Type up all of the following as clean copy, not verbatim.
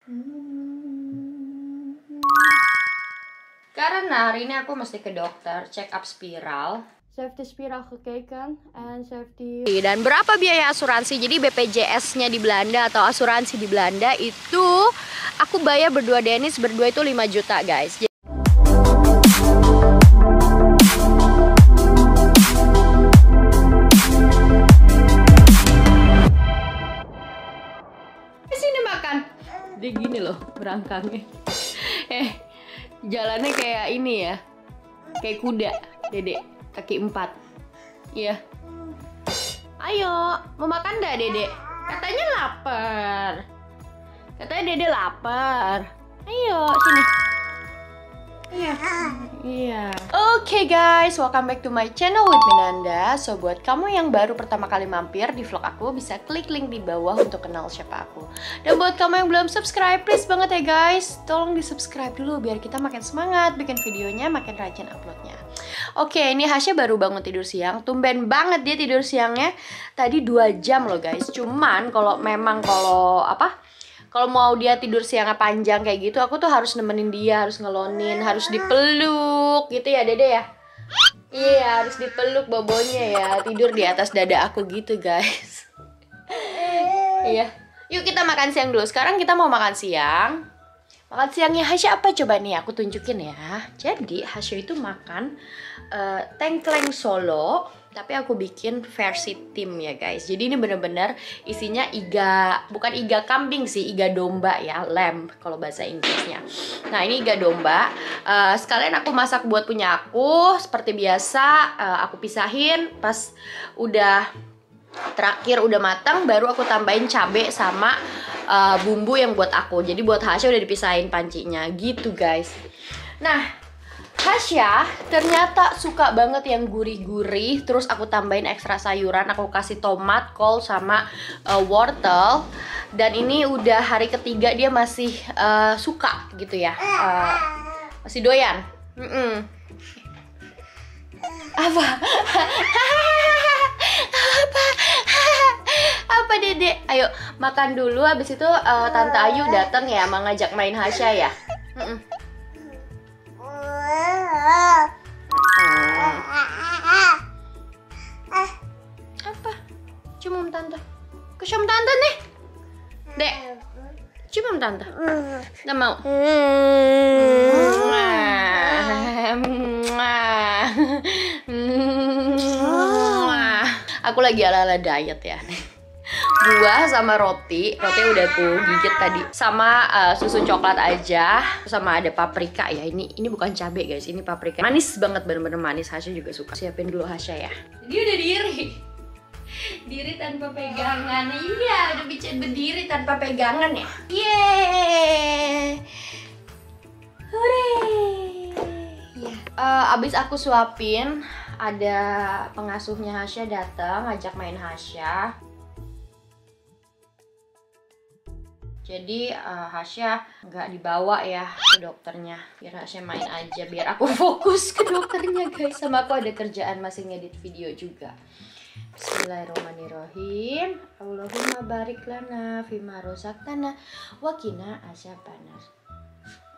Karena hari ini aku mesti ke dokter, check up spiral. Safety spiral gekeken and safety. Dan berapa biaya asuransi? Jadi BPJS-nya di Belanda atau asuransi di Belanda itu aku bayar berdua, Dennis berdua itu 5 juta, guys. Sini makan. Dia gini loh berangkangnya. Jalannya kayak ini ya, kayak kuda, Dedek, kaki 4. Iya. Ayo, mau makan dah Dedek? Katanya lapar. Katanya Dedek lapar. Ayo, sini. Iya. Oke guys, welcome back to my channel with Minanda. So buat kamu yang baru pertama kali mampir di vlog aku, bisa klik link di bawah untuk kenal siapa aku. Dan buat kamu yang belum subscribe, please banget ya guys, tolong di subscribe dulu biar kita makin semangat bikin videonya, makin rajin uploadnya. Oke, ini Hasya baru bangun tidur siang. Tumben banget dia tidur siangnya. Tadi 2 jam loh guys. Cuman kalau mau dia tidur siangnya panjang kayak gitu, aku tuh harus nemenin dia, harus ngelonin, harus dipeluk gitu ya Dede ya. Iya, harus dipeluk bobonya ya, tidur di atas dada aku gitu guys. Iya. Yuk kita makan siang dulu. Sekarang kita mau makan siang. Makan siangnya Hasya apa coba nih, aku tunjukin ya. Jadi Hasya itu makan tengkleng Solo, tapi aku bikin versi tim ya guys. Jadi ini bener-bener isinya iga, bukan iga kambing sih, iga domba ya, lamb kalau bahasa Inggrisnya. Nah ini iga domba, sekalian aku masak buat punya aku. Seperti biasa aku pisahin, pas udah terakhir udah matang, baru aku tambahin cabai sama bumbu yang buat aku. Jadi buat Hasya udah dipisahin pancinya gitu guys. Nah Hasya ternyata suka banget yang gurih-gurih. Terus aku tambahin ekstra sayuran. Aku kasih tomat, kol, sama wortel. Dan ini udah hari ketiga dia masih suka gitu ya, masih doyan. Apa? Apa Dede? Ayo makan dulu. Habis itu Tante Ayu datang ya, mau ngajak main Hasya ya. Apa? Cium Tante. Cium Tante nih. Dek. Cium Tante. Nggak mau. Aku lagi ala-ala diet ya. Buah sama roti udah aku gigit tadi, sama susu coklat aja, sama ada paprika ya. Ini bukan cabai guys, ini paprika. Manis banget, bener-bener manis. Hasya juga suka. Siapin dulu Hasya ya. Dia udah diri tanpa pegangan. Iya, udah bisa berdiri tanpa pegangan ya. Yeay, hore. Ya. Abis aku suapin, ada pengasuhnya Hasya datang ngajak main Hasya. Jadi Hasya nggak dibawa ya ke dokternya, biar Hasya main aja, biar aku fokus ke dokternya guys. Sama aku ada kerjaan masih ngedit video juga. Bismillahirrahmanirrahim. Allahumma barik lana fima rozaktana wa qina adzabannar.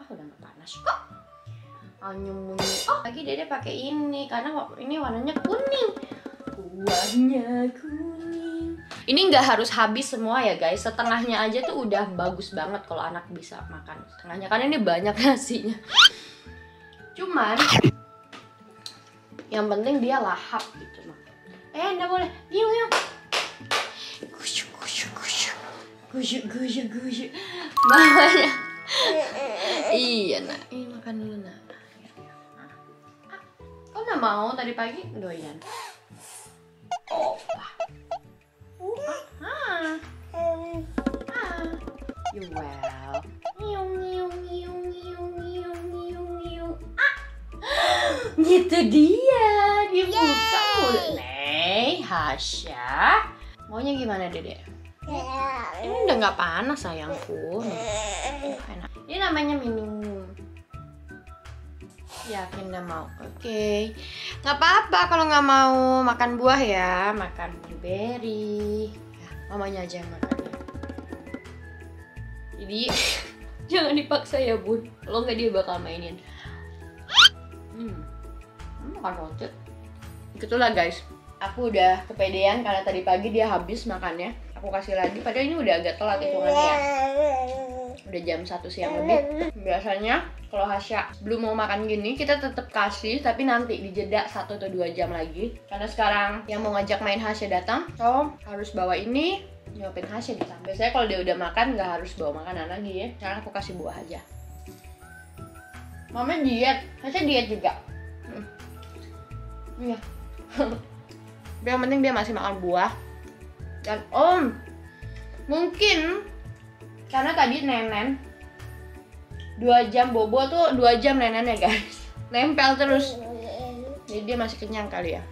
Udah nggak panas kok. Lagi Dede pakai ini karena ini warnanya kuning. Warnanya kuning. Ini nggak harus habis semua ya guys, setengahnya aja tuh udah bagus banget kalau anak bisa makan setengahnya, karena ini banyak nasinya. Cuman yang penting dia lahap gitu mak. Nggak boleh. Yuk. Gusuk. Mamanya. Iya nak, ini makan dulu nak. Kok nggak mau tadi pagi doyan? You well. Gitu dia buka mulut nih Hasya. Maunya gimana Dede? Ini udah nggak panas sayangku. Enak. Ini namanya minum. Yakin nggak mau? Oke. Nggak apa-apa kalau nggak mau makan buah ya, makan blueberry. Ya, mamanya aja yang makan. Jadi Jangan dipaksa ya bun, kalau nggak dia bakal mainin. Makan roti. Itulah guys, aku udah kepedean karena tadi pagi dia habis makannya. Aku kasih lagi, padahal ini udah agak telat hitungannya ya. Udah jam 1 siang lebih. Biasanya kalau Hasya belum mau makan gini, kita tetap kasih, tapi nanti dijeda 1 atau 2 jam lagi. Karena sekarang yang mau ngajak main Hasya datang, so harus bawa ini, nyuapin Hasya di sana. Biasanya kalau dia udah makan nggak harus bawa makanan lagi ya. Sekarang aku kasih buah aja. Mama diet, Hasya diet juga. Iya. Yang penting dia masih makan buah. Dan mungkin karena tadi nenen 2 jam bobo tuh 2 jam nenennya guys, nempel terus, jadi dia masih kenyang kali ya.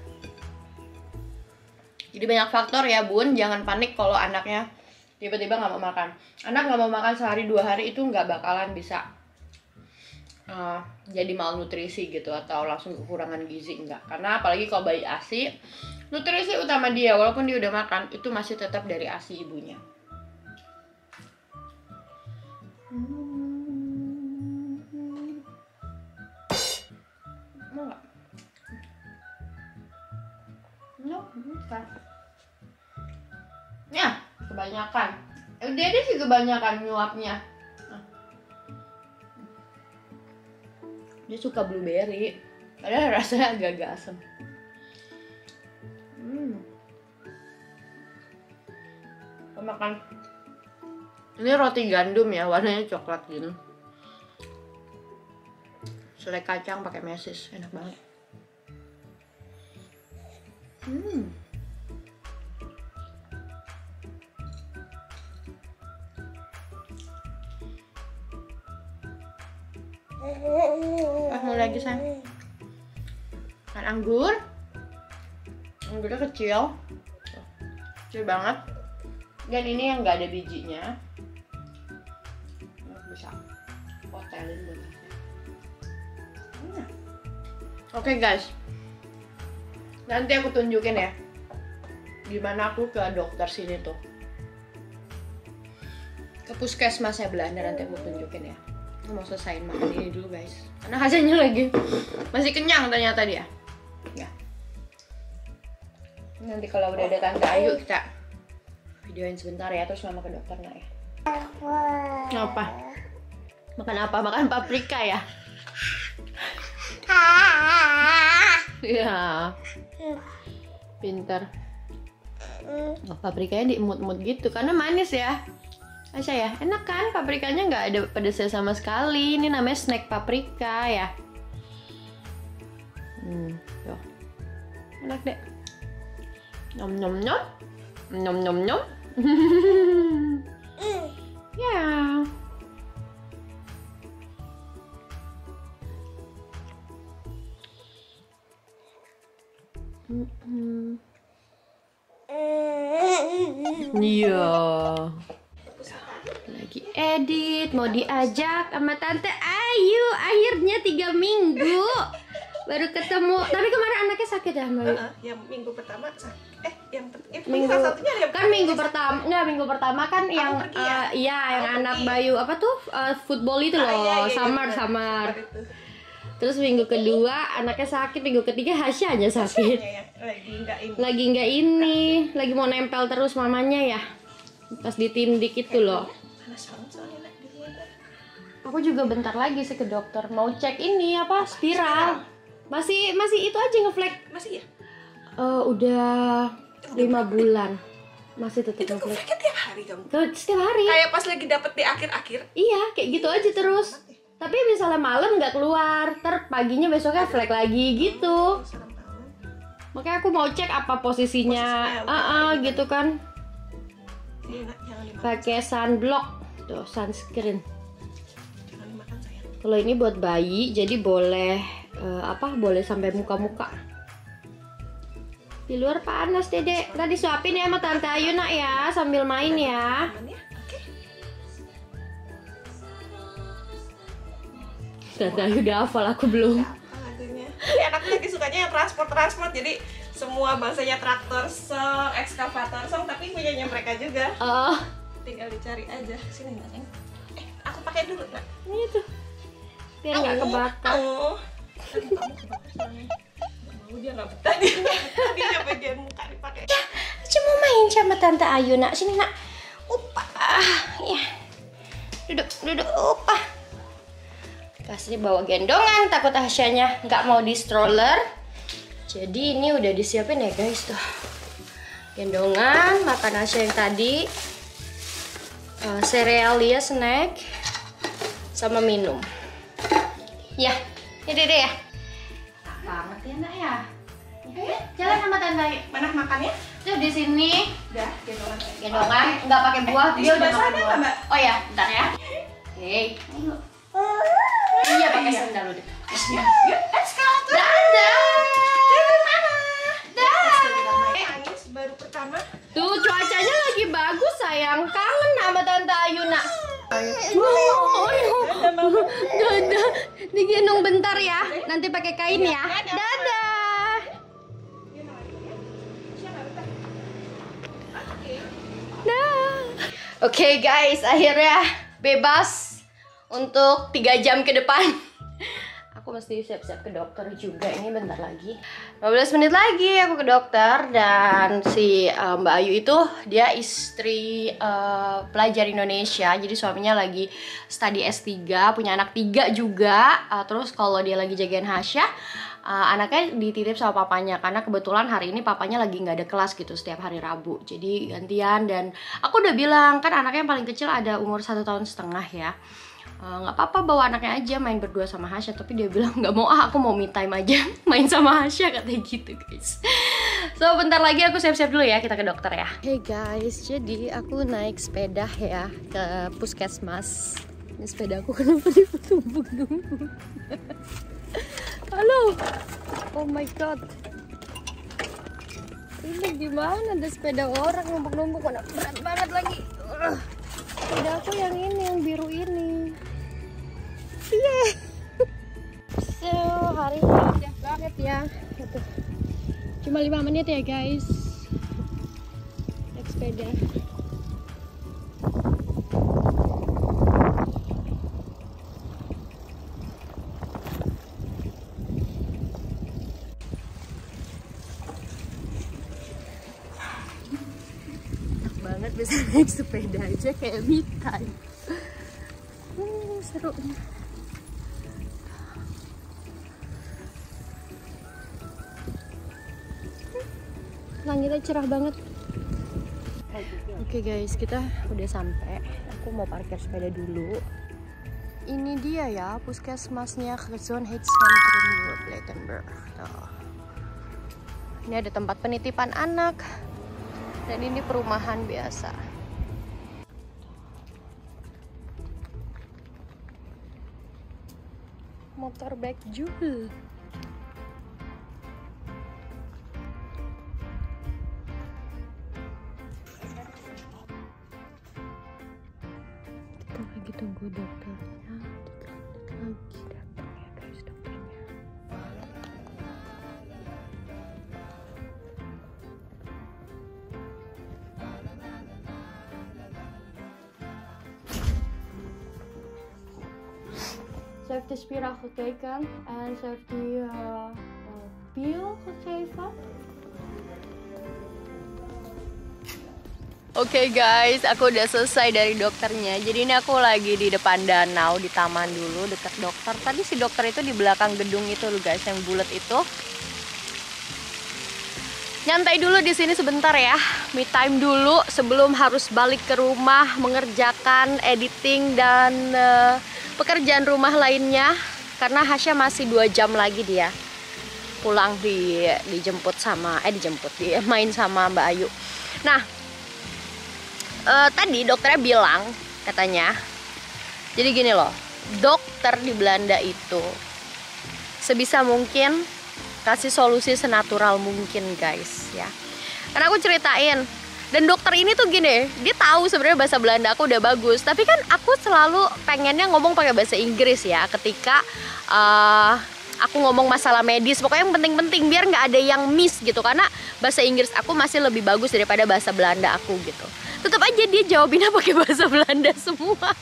Jadi banyak faktor ya bun, jangan panik kalau anaknya tiba-tiba nggak mau makan. Anak nggak mau makan sehari 2 hari itu nggak bakalan bisa jadi malnutrisi gitu atau langsung kekurangan gizi, enggak. Karena apalagi kalau bayi ASI, nutrisi utama dia walaupun dia udah makan itu masih tetap dari ASI ibunya. Mau nggak? Bukan. Ya, kebanyakan. Dia sih kebanyakan nyuapnya. Dia suka blueberry, padahal rasanya agak-agak asam. Makan. Ini roti gandum ya, warnanya coklat gitu. Selai kacang pakai mesis, enak banget. Mau lagi sayang. Makan anggur. Anggurnya kecil banget. Dan ini yang nggak ada bijinya. Bisa hotelin dulu. Oke guys, nanti aku tunjukin ya gimana aku ke dokter sini tuh, ke puskesmasnya Belanda. Nanti aku tunjukin ya. Aku mau selesaiin makan ini dulu guys, karena hasilnya lagi masih kenyang ternyata dia ya. Nanti kalau udah ada Tante Ayu kita videoin sebentar ya, terus mama ke dokter nak ya. Apa? Makan apa? Makan paprika ya? Iya. Pintar. Paprikanya diemut-emut gitu karena manis ya. Asya ya, enak kan? Paprikanya nggak ada pedasnya sama sekali. Ini namanya snack paprika ya. Tuh. Enak deh. Nom nom nom. Nom nom nom. Ya. Iya. Lagi edit, mau diajak sama Tante Ayu. Akhirnya 3 minggu baru ketemu. Tapi kemarin anaknya sakit ya, Mbak? Yang minggu pertama minggu salah satunya kan minggu pertama minggu pertama kan yang yang anak Bayu apa tuh football itu loh, summer. Terus minggu kedua anaknya sakit, minggu ketiga Hasyanya sakit. Lagi nggak ini, lagi mau nempel terus mamanya ya. Pas ditindik itu loh. Aku juga bentar lagi sih ke dokter, mau cek ini apa spiral. Masih itu aja ngeflek. Masih ya? Udah 5 bulan. Masih tetap ngeflek. Itu ngefleknya tiap hari kamu? Setiap hari. Kayak pas lagi dapet di akhir-akhir. Iya, kayak gitu aja terus. Tapi misalnya malam nggak keluar, paginya besoknya flek lagi gitu. Makanya aku mau cek apa posisinya gitu kan. Pakai sunblock tuh, sunscreen. Kalau ini buat bayi, jadi boleh boleh sampai muka-muka. Di luar panas, Dedek. Tadi suapin ya sama Tante Ayu nak ya, sambil main ya. Tante Ayu udah hafal, aku belum. Anaknya lagi sukanya yang transport, jadi semua bahasanya traktor song, ekskavator song, tapi punyanya mereka juga. Tinggal dicari aja. Sini nggak, Neng? Aku pakai dulu nak. Ini tuh biar nggak kebakar. Oh. Kamu kebakar. Nggak mau, dia nggak betah dia bagian muka dipakai. Ya, cuma main sama Tante Ayu nak. Sini nak. Upah. Ya. Duduk. Upah. Kasih bawa gendongan, takut Asyanya nggak mau di stroller. Jadi ini udah disiapin ya guys tuh. Gendongan, makan Asya yang tadi, sereal ya, snack, sama minum. Ya, ini deh ya. Enak banget ya nak ya. Jalan sama Tante. Mana makannya? Tuh di sini. Udah, gendongan. Gendongan, nggak pakai buah, dia udah sebelah makan sana buah. nggak, Mbak? Oh ya, bentar ya. Oke. Iya pakai sandal udah. Yuk, eskalator. Dadah. Nangis baru pertama. Tuh cuacanya lagi bagus sayang, kangen sama Tante Ayu nak. Dadah, digendong bentar ya, nanti pakai kain ya. Dadah. Oke guys, akhirnya bebas untuk 3 jam ke depan. Aku mesti siap-siap ke dokter juga, ini bentar lagi 15 menit lagi aku ke dokter. Dan si Mbak Ayu itu dia istri pelajar Indonesia, jadi suaminya lagi studi S3, punya anak 3 juga. Terus kalau dia lagi jagain Hasya, anaknya dititip sama papanya, karena kebetulan hari ini papanya lagi nggak ada kelas gitu setiap hari Rabu, jadi gantian. Dan aku udah bilang kan anaknya yang paling kecil ada umur 1,5 tahun ya, nggak apa-apa bawa anaknya aja main berdua sama Hasya. Tapi dia bilang nggak mau, aku mau me time aja main sama Hasya, katanya gitu guys. So bentar lagi aku siap-siap dulu ya, kita ke dokter ya. Hey guys, jadi aku naik sepeda ya ke puskesmas. Ini sepeda aku kenapa ditumpuk-tumpuk. Halo, oh my god, ini gimana, ada sepeda orang numpuk-numpuk, berat banget lagi. Sepeda aku yang ini, yang biru ini. Yeah. So hari ini udah banget ya. Gitu. Cuma 5 menit ya guys naik sepeda. Enak banget bisa naik sepeda aja kayak me time. Serunya. Langitnya cerah banget. Oke guys, kita udah sampai. Aku mau parkir sepeda dulu. Ini dia ya puskesmasnya, Gezondheidszentrum Blattenburg. Ini ada tempat penitipan anak. Dan ini perumahan biasa. Motor bike Jul. Kita lagi tunggu dokternya. 3 menit lagi datang ya guys dokternya. Ze heeft de spiraal gekeken en ze heeft die pil gegeven. Oke guys, aku udah selesai dari dokternya. Jadi ini aku lagi di depan danau, di taman dulu dekat dokter. Tadi si dokter itu di belakang gedung itu loh guys, yang bulat itu. Nyantai dulu di sini sebentar ya, me time dulu sebelum harus balik ke rumah mengerjakan editing dan pekerjaan rumah lainnya, karena Hasya masih 2 jam lagi dia pulang, dijemput sama dia main sama Mbak Ayu. Nah tadi dokternya bilang katanya, jadi gini loh, dokter di Belanda itu sebisa mungkin kasih solusi senatural mungkin guys ya. Karena aku ceritain, dan dokter ini tuh gini, dia tahu sebenarnya bahasa Belanda aku udah bagus, tapi kan aku selalu pengennya ngomong pakai bahasa Inggris ya ketika aku ngomong masalah medis. Pokoknya yang penting-penting biar nggak ada yang miss gitu, karena bahasa Inggris aku masih lebih bagus daripada bahasa Belanda aku gitu. Tetap aja dia jawabinnya pakai bahasa Belanda semua.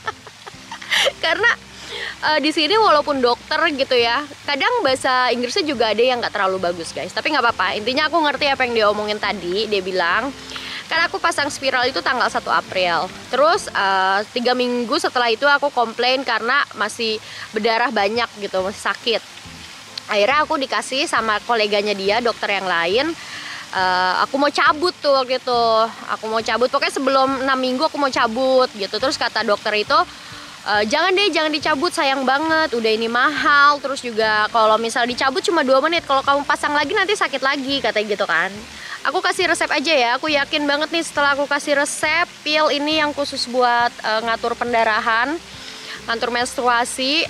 Karena di sini walaupun dokter gitu ya, kadang bahasa Inggrisnya juga ada yang nggak terlalu bagus guys. Tapi nggak apa-apa. Intinya aku ngerti apa yang dia omongin tadi. Dia bilang, kan aku pasang spiral itu tanggal 1 April. Terus 3 minggu setelah itu aku komplain karena masih berdarah banyak gitu, masih sakit. Akhirnya aku dikasih sama koleganya dia, dokter yang lain. Aku mau cabut tuh waktu itu. Aku mau cabut, pokoknya sebelum 6 minggu aku mau cabut gitu. Terus kata dokter itu, jangan deh, jangan dicabut, sayang banget, udah ini mahal. Terus juga kalau misal dicabut cuma 2 menit, kalau kamu pasang lagi nanti sakit lagi, katanya gitu kan. Aku kasih resep aja ya, aku yakin banget nih setelah aku kasih resep pil ini yang khusus buat ngatur pendarahan, ngatur menstruasi,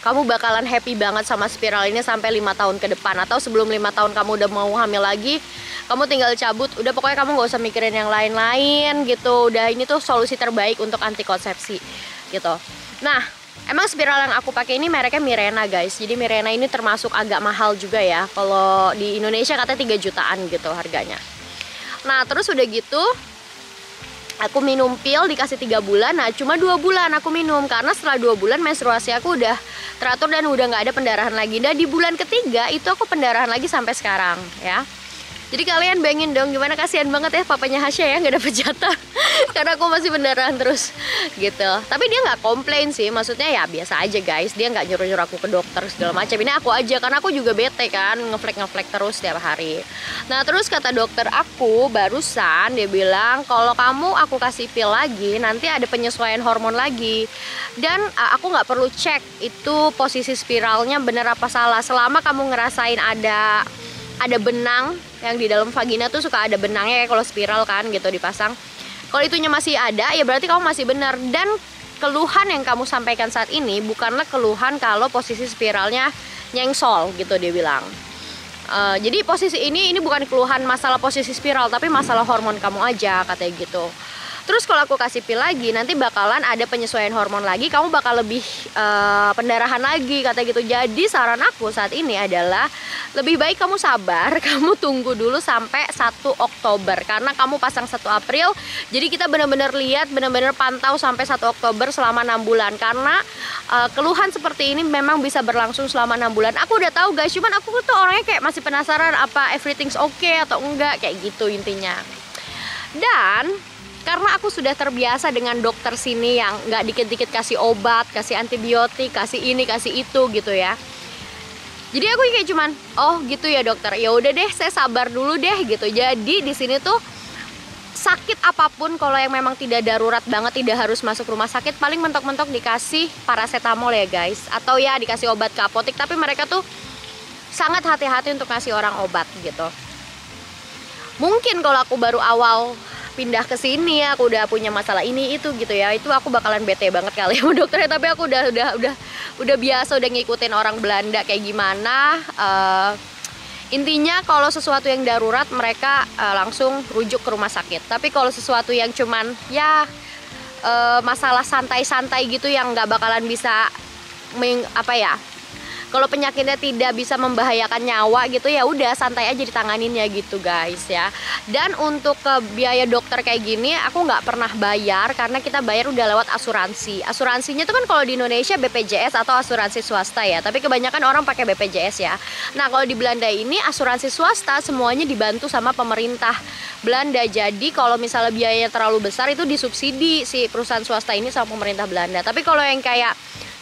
kamu bakalan happy banget sama spiral ini sampai 5 tahun ke depan. Atau sebelum 5 tahun kamu udah mau hamil lagi, kamu tinggal cabut, udah pokoknya kamu gak usah mikirin yang lain-lain gitu. Udah, ini tuh solusi terbaik untuk antikonsepsi gitu. Nah, emang spiral yang aku pakai ini mereknya Mirena guys. Jadi Mirena ini termasuk agak mahal juga ya. Kalau di Indonesia katanya 3 jutaan gitu harganya. Nah, terus udah gitu aku minum pil dikasih 3 bulan. Nah, cuma 2 bulan aku minum karena setelah 2 bulan menstruasi aku udah teratur dan udah nggak ada pendarahan lagi. Dan di bulan ketiga itu aku pendarahan lagi sampai sekarang ya. Jadi kalian bayangin dong gimana, kasihan banget ya papanya Hasya ya nggak dapet jatah karena aku masih pendarahan terus gitu. Tapi dia nggak komplain sih, maksudnya ya biasa aja guys. Dia nggak nyuruh-nyuruh aku ke dokter segala macam. Ini aku aja karena aku juga bete kan, ngeflek terus tiap hari. Nah terus kata dokter aku barusan, dia bilang kalau kamu aku kasih pil lagi nanti ada penyesuaian hormon lagi. Dan aku nggak perlu cek itu posisi spiralnya bener apa salah selama kamu ngerasain ada benang yang di dalam vagina tuh suka ada benangnya kayak kalau spiral kan gitu dipasang. Kalau itunya masih ada ya berarti kamu masih benar. Dan keluhan yang kamu sampaikan saat ini bukanlah keluhan kalau posisi spiralnya nyengsol gitu dia bilang. Jadi posisi ini bukan keluhan masalah posisi spiral tapi masalah hormon kamu aja katanya gitu. Terus kalau aku kasih pil lagi nanti bakalan ada penyesuaian hormon lagi, kamu bakal lebih pendarahan lagi kata gitu. Jadi saran aku saat ini adalah lebih baik kamu sabar, kamu tunggu dulu sampai 1 Oktober karena kamu pasang 1 April. Jadi kita benar-benar lihat, benar-benar pantau sampai 1 Oktober selama 6 bulan karena keluhan seperti ini memang bisa berlangsung selama 6 bulan. Aku udah tahu guys, cuman aku tuh orangnya kayak masih penasaran apa everything's okay atau enggak kayak gitu intinya. Dan karena aku sudah terbiasa dengan dokter sini yang nggak dikit-dikit kasih obat, kasih antibiotik, kasih ini, kasih itu gitu ya. Jadi aku kayak cuman, oh gitu ya dokter, ya udah deh, saya sabar dulu deh gitu. Jadi di sini tuh sakit apapun kalau yang memang tidak darurat banget, tidak harus masuk rumah sakit, paling mentok-mentok dikasih paracetamol ya guys, atau ya dikasih obat ke apotek. Tapi mereka tuh sangat hati-hati untuk ngasih orang obat gitu. Mungkin kalau aku baru awal pindah ke sini ya, aku udah punya masalah ini itu gitu ya, itu aku bakalan bete banget kali sama dokternya. Tapi aku udah biasa, udah ngikutin orang Belanda kayak gimana. Intinya kalau sesuatu yang darurat mereka langsung rujuk ke rumah sakit. Tapi kalau sesuatu yang cuman ya masalah santai-santai gitu yang nggak bakalan bisa kalau penyakitnya tidak bisa membahayakan nyawa gitu ya udah santai aja ditanganinnya gitu guys ya. Dan untuk biaya dokter kayak gini aku nggak pernah bayar karena kita bayar udah lewat asuransi. Asuransinya tuh kan kalau di Indonesia BPJS atau asuransi swasta ya, tapi kebanyakan orang pakai BPJS ya. Nah kalau di Belanda ini asuransi swasta semuanya dibantu sama pemerintah Belanda. Jadi kalau misalnya biayanya terlalu besar itu disubsidi si perusahaan swasta ini sama pemerintah Belanda. Tapi kalau yang kayak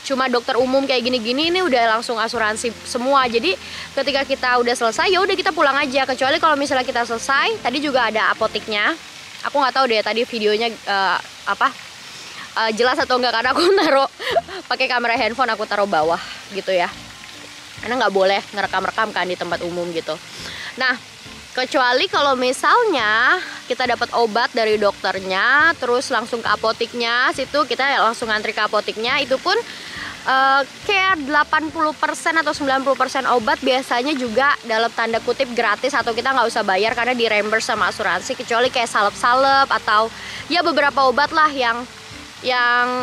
cuma dokter umum kayak gini-gini ini udah langsung asuransi semua. Jadi ketika kita udah selesai ya udah kita pulang aja. Kecuali kalau misalnya kita selesai, tadi juga ada apoteknya. Aku nggak tahu deh tadi videonya jelas atau enggak karena aku naruh pakai kamera handphone, aku taruh bawah gitu ya. Karena nggak boleh ngerekam-rekam kan di tempat umum gitu. Nah, kecuali kalau misalnya kita dapat obat dari dokternya, terus langsung ke apoteknya, situ kita langsung ngantri ke apoteknya, itu pun kayak 80% atau 90% obat biasanya juga dalam tanda kutip gratis atau kita nggak usah bayar karena di reimburse sama asuransi. Kecuali kayak salep-salep atau ya beberapa obat lah yang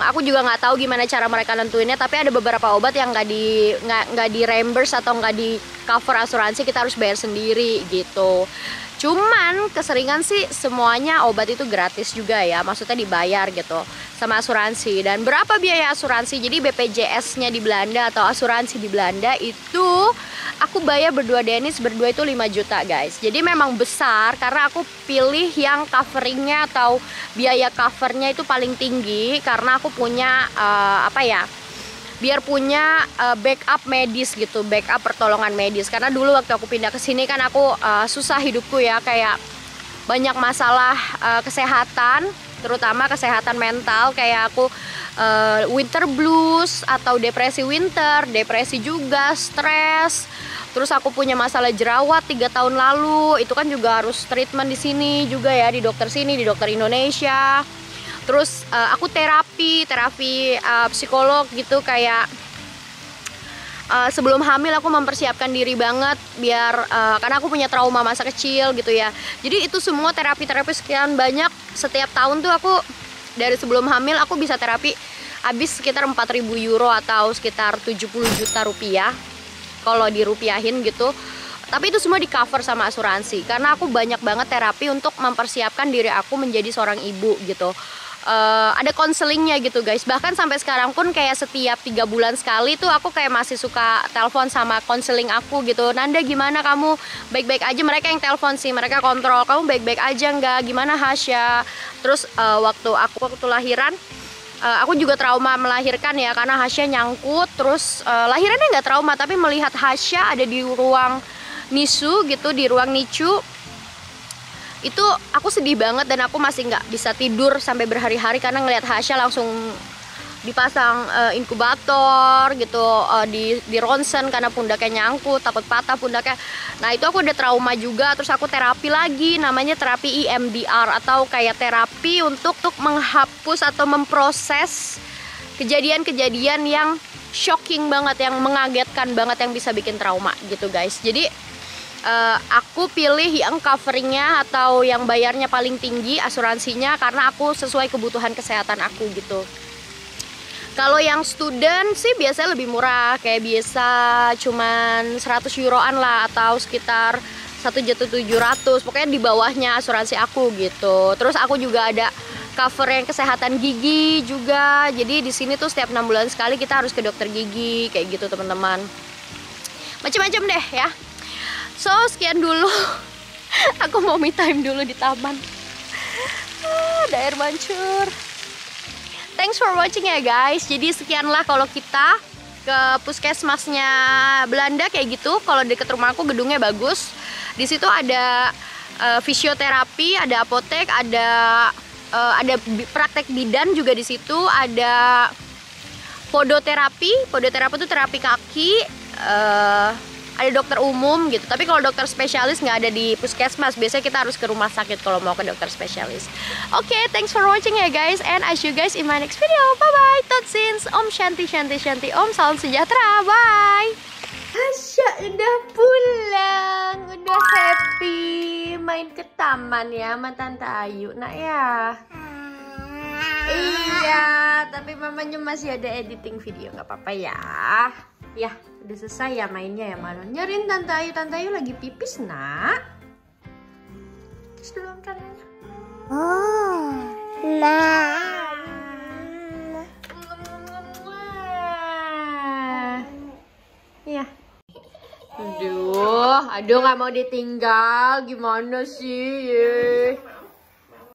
aku juga nggak tahu gimana cara mereka nentuinnya, tapi ada beberapa obat yang nggak di reimburse atau nggak di cover asuransi, kita harus bayar sendiri gitu. Cuman keseringan sih semuanya obat itu gratis juga ya, maksudnya dibayar gitu sama asuransi. Dan berapa biaya asuransi? Jadi BPJS-nya di Belanda atau asuransi di Belanda itu aku bayar berdua Dennis, berdua itu 5 juta guys. Jadi memang besar karena aku pilih yang coveringnya atau biaya covernya itu paling tinggi karena aku punya biar punya backup medis gitu, backup pertolongan medis. Karena dulu waktu aku pindah ke sini kan aku susah hidupku ya, kayak banyak masalah kesehatan, terutama kesehatan mental, kayak aku winter blues atau depresi winter, depresi juga, stres. Terus aku punya masalah jerawat 3 tahun lalu, itu kan juga harus treatment di sini juga ya, di dokter sini, di dokter Indonesia. Terus aku terapi psikolog gitu, kayak sebelum hamil aku mempersiapkan diri banget biar karena aku punya trauma masa kecil gitu ya. Jadi itu semua terapi sekian banyak. Setiap tahun tuh aku dari sebelum hamil aku bisa terapi habis sekitar 4.000 euro atau sekitar 70 juta rupiah kalau dirupiahin gitu. Tapi itu semua di cover sama asuransi karena aku banyak banget terapi untuk mempersiapkan diri aku menjadi seorang ibu gitu. Ada konselingnya gitu guys. Bahkan sampai sekarang pun kayak setiap 3 bulan sekali tuh aku kayak masih suka telepon sama konseling aku gitu. Nanda gimana kamu, baik-baik aja? Mereka yang telepon sih, mereka kontrol kamu baik-baik aja nggak, gimana Hasya. Terus waktu lahiran aku juga trauma melahirkan ya karena Hasya nyangkut. Terus lahirannya nggak trauma tapi melihat Hasya ada di ruang NICU gitu, di ruang NICU itu aku sedih banget dan aku masih nggak bisa tidur sampai berhari-hari karena ngelihat Hasya langsung dipasang inkubator gitu, di ronsen karena pundaknya nyangkut, takut patah pundaknya. Nah itu aku udah trauma juga. Terus aku terapi lagi, namanya terapi EMDR atau kayak terapi untuk menghapus atau memproses kejadian-kejadian yang shocking banget, yang mengagetkan banget, yang bisa bikin trauma gitu guys. Jadi aku pilih yang coveringnya atau yang bayarnya paling tinggi asuransinya karena aku sesuai kebutuhan kesehatan aku gitu. Kalau yang student sih biasanya lebih murah, kayak biasa cuman 100 euroan lah atau sekitar 1.700.000, pokoknya di bawahnya asuransi aku gitu. Terus aku juga ada cover yang kesehatan gigi juga. Jadi di sini tuh setiap 6 bulan sekali kita harus ke dokter gigi kayak gitu teman-teman. Macam-macam deh ya. So, sekian dulu. Aku mau me time dulu di taman. Ada air mancur. Thanks for watching ya guys. Jadi sekianlah kalau kita ke puskesmasnya Belanda kayak gitu. Kalau deket rumah aku gedungnya bagus. Di situ ada fisioterapi, ada apotek, ada praktek bidan juga di situ. Ada podoterapi. Podoterapi itu terapi kaki. Ada dokter umum gitu, tapi kalau dokter spesialis nggak ada di puskesmas. Biasanya kita harus ke rumah sakit kalau mau ke dokter spesialis. Oke, thanks for watching ya guys, and I see you guys in my next video. Bye bye, Totsins, Om Shanti Shanti Shanti, Om salam sejahtera, bye. Hasya udah pulang, udah happy main ke taman ya sama Tante Ayu, nak ya. Iya, tapi mamanya masih ada editing video, nggak apa-apa ya. Ya, udah selesai ya mainnya ya, Manon. Nyariin Tante Ayu lagi pipis, nak. Terus dulu kanannya. Oh, nah. Ya. Aduh nggak mau ditinggal, gimana sih?